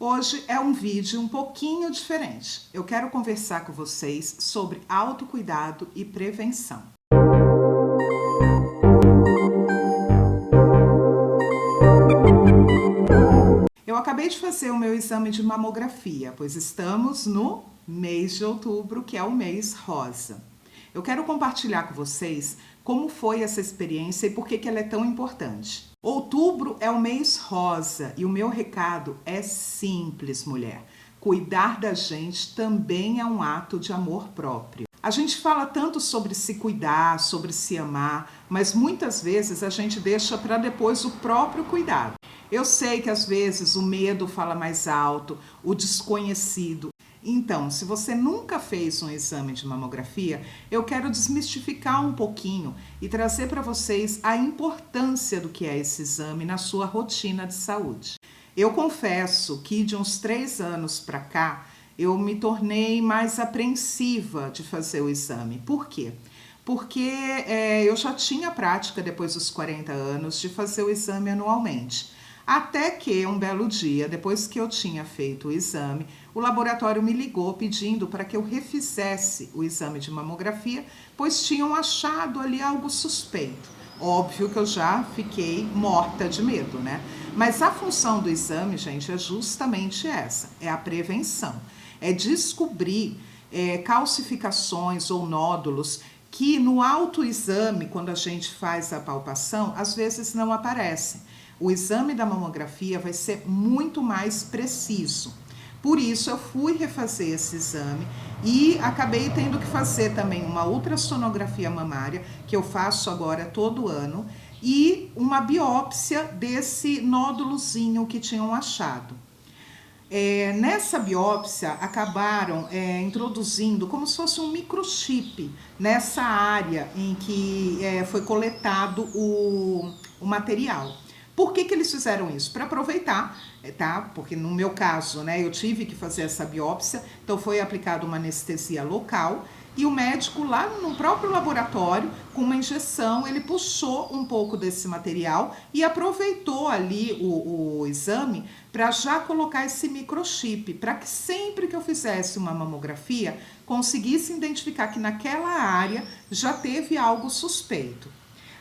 Hoje é um vídeo um pouquinho diferente. Eu quero conversar com vocês sobre autocuidado e prevenção. Eu acabei de fazer o meu exame de mamografia, pois estamos no mês de outubro, que é o mês rosa. Eu quero compartilhar com vocês como foi essa experiência e por que ela é tão importante. Outubro é o mês rosa e o meu recado é simples, mulher. Cuidar da gente também é um ato de amor próprio. A gente fala tanto sobre se cuidar, sobre se amar, mas muitas vezes a gente deixa para depois o próprio cuidado. Eu sei que às vezes o medo fala mais alto, o desconhecido. Então, se você nunca fez um exame de mamografia, eu quero desmistificar um pouquinho e trazer para vocês a importância do que é esse exame na sua rotina de saúde. Eu confesso que de uns 3 anos para cá, eu me tornei mais apreensiva de fazer o exame. Por quê? Porque eu já tinha prática depois dos 40 anos de fazer o exame anualmente. Até que um belo dia, depois que eu tinha feito o exame, o laboratório me ligou pedindo para que eu refizesse o exame de mamografia, pois tinham achado ali algo suspeito. Óbvio que eu já fiquei morta de medo, né? Mas a função do exame, gente, é justamente essa, é a prevenção. É descobrir calcificações ou nódulos que no autoexame, quando a gente faz a palpação, às vezes não aparecem. O exame da mamografia vai ser muito mais preciso. Por isso eu fui refazer esse exame e acabei tendo que fazer também uma ultrassonografia mamária, que eu faço agora todo ano, e uma biópsia desse nódulozinho que tinham achado. Nessa biópsia acabaram introduzindo como se fosse um microchip nessa área em que foi coletado o material. Por que eles fizeram isso? Para aproveitar, tá? Porque no meu caso, né, eu tive que fazer essa biópsia, então foi aplicada uma anestesia local e o médico lá no próprio laboratório, com uma injeção, ele puxou um pouco desse material e aproveitou ali o exame para já colocar esse microchip, para que sempre que eu fizesse uma mamografia, conseguisse identificar que naquela área já teve algo suspeito.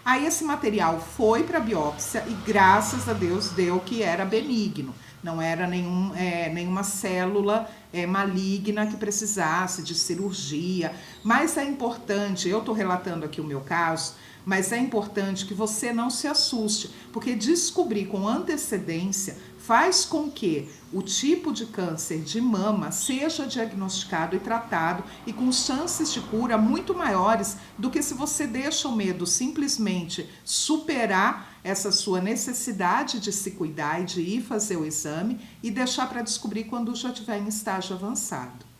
Aí esse material foi para a biópsia e graças a Deus deu que era benigno, não era nenhuma célula maligna que precisasse de cirurgia. Mas é importante, eu estou relatando aqui o meu caso, mas é importante que você não se assuste, porque descobrir com antecedência faz com que o tipo de câncer de mama seja diagnosticado e tratado e com chances de cura muito maiores do que se você deixa o medo simplesmente superar essa sua necessidade de se cuidar e de ir fazer o exame e deixar para descobrir quando já estiver em estágio avançado.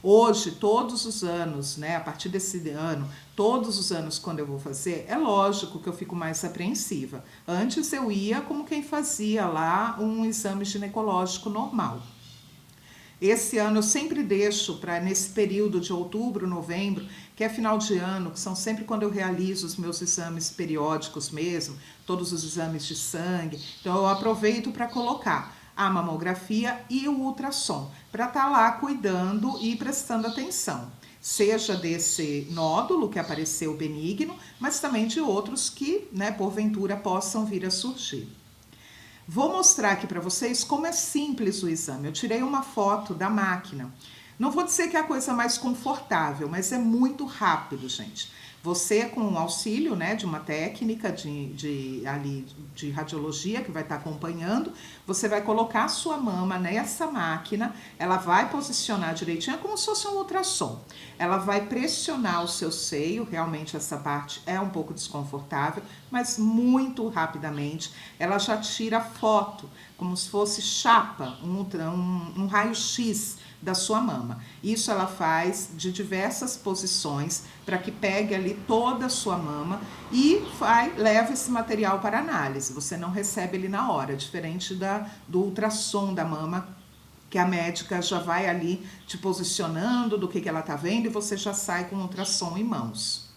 Hoje, todos os anos, né, a partir desse ano, todos os anos quando eu vou fazer, é lógico que eu fico mais apreensiva. Antes eu ia como quem fazia lá um exame ginecológico normal. Esse ano eu sempre deixo para nesse período de outubro, novembro, que é final de ano, que são sempre quando eu realizo os meus exames periódicos mesmo, todos os exames de sangue, então eu aproveito para colocar a mamografia e o ultrassom, para estar lá cuidando e prestando atenção, seja desse nódulo que apareceu benigno, mas também de outros que, né, porventura possam vir a surgir. Vou mostrar aqui para vocês como é simples o exame. Eu tirei uma foto da máquina. Não vou dizer que é a coisa mais confortável, mas é muito rápido, gente. Você, com o auxílio, né, de uma técnica de radiologia que vai estar acompanhando, você vai colocar a sua mama nessa máquina, ela vai posicionar direitinho, é como se fosse um ultrassom. Ela vai pressionar o seu seio, realmente essa parte é um pouco desconfortável, mas muito rapidamente ela já tira foto, como se fosse chapa, um raio-x da sua mama. Isso ela faz de diversas posições para que pegue ali toda a sua mama e leva esse material para análise. Você não recebe ele na hora, diferente do ultrassom da mama, que a médica já vai ali te posicionando do que ela tá vendo e você já sai com o ultrassom em mãos.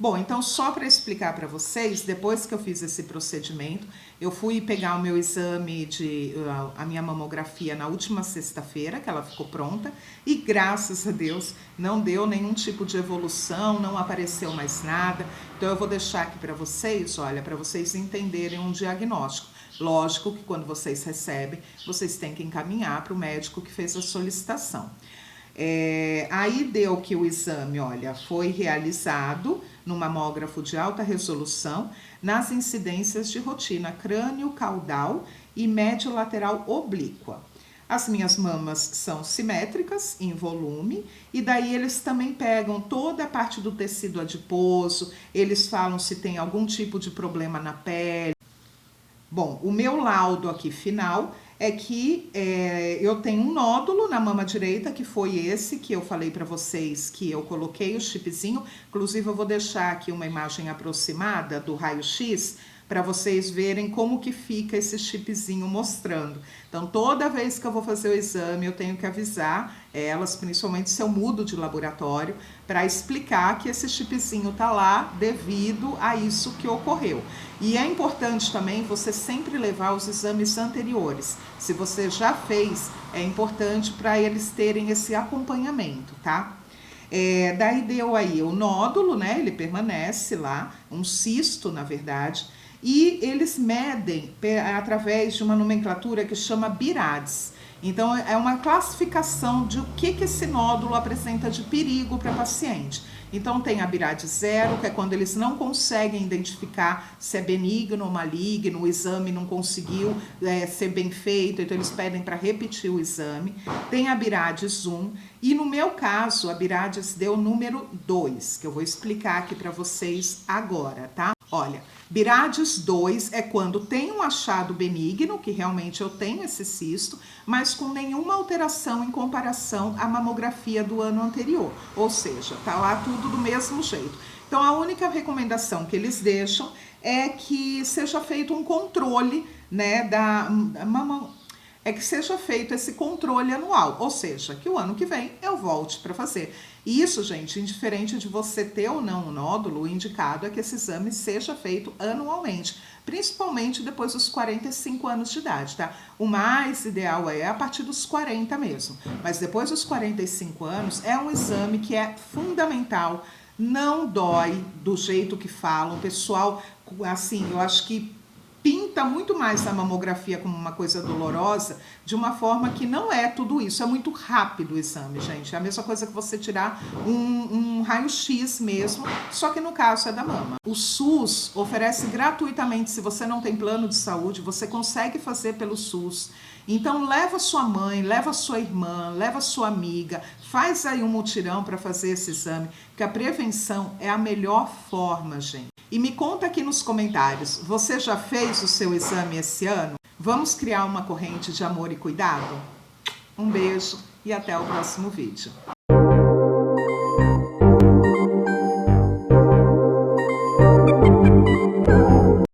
Bom, então só para explicar para vocês, depois que eu fiz esse procedimento, eu fui pegar o meu exame a minha mamografia na última sexta-feira, que ela ficou pronta, e graças a Deus não deu nenhum tipo de evolução, não apareceu mais nada. Então eu vou deixar aqui para vocês, olha, para vocês entenderem um diagnóstico. Lógico que quando vocês recebem, vocês têm que encaminhar para o médico que fez a solicitação. Aí deu que o exame, olha, foi realizado no mamógrafo de alta resolução nas incidências de rotina crânio-caudal e médio-lateral oblíqua. As minhas mamas são simétricas em volume e daí eles também pegam toda a parte do tecido adiposo, eles falam se tem algum tipo de problema na pele. Bom, o meu laudo aqui final é que eu tenho um nódulo na mama direita, que foi esse que eu falei para vocês que eu coloquei o chipzinho. Inclusive eu vou deixar aqui uma imagem aproximada do raio-x para vocês verem como que fica esse chipzinho mostrando. Então, toda vez que eu vou fazer o exame, eu tenho que avisar elas, principalmente se eu mudo de laboratório, para explicar que esse chipzinho tá lá devido a isso que ocorreu. E é importante também você sempre levar os exames anteriores. Se você já fez, é importante para eles terem esse acompanhamento, tá? Daí deu aí o nódulo, né? Ele permanece lá, um cisto, na verdade. E eles medem através de uma nomenclatura que chama BIRADS. Então, é uma classificação de o que esse nódulo apresenta de perigo para a paciente. Então, tem a BIRADS 0, que é quando eles não conseguem identificar se é benigno ou maligno, o exame não conseguiu ser bem feito, então eles pedem para repetir o exame. Tem a BIRADS 1, e no meu caso, a BIRADS deu número 2, que eu vou explicar aqui para vocês agora, tá? Olha, BIRADS 2 é quando tem um achado benigno, que realmente eu tenho esse cisto, mas com nenhuma alteração em comparação à mamografia do ano anterior. Ou seja, tá lá tudo do mesmo jeito. Então, a única recomendação que eles deixam é que seja feito um controle, né, que seja feito esse controle anual, ou seja, que o ano que vem eu volte para fazer. Isso, gente, indiferente de você ter ou não o nódulo, o indicado é que esse exame seja feito anualmente, principalmente depois dos 45 anos de idade, tá? O mais ideal é a partir dos 40 mesmo, mas depois dos 45 anos é um exame que é fundamental, não dói do jeito que falam, pessoal, assim, eu acho que pinta muito mais a mamografia como uma coisa dolorosa, de uma forma que não é tudo isso, é muito rápido o exame, gente. É a mesma coisa que você tirar um raio-x mesmo, só que no caso é da mama. O SUS oferece gratuitamente, se você não tem plano de saúde, você consegue fazer pelo SUS. Então leva sua mãe, leva sua irmã, leva sua amiga, faz aí um mutirão para fazer esse exame, porque a prevenção é a melhor forma, gente. E me conta aqui nos comentários, você já fez o seu exame esse ano? Vamos criar uma corrente de amor e cuidado? Um beijo e até o próximo vídeo.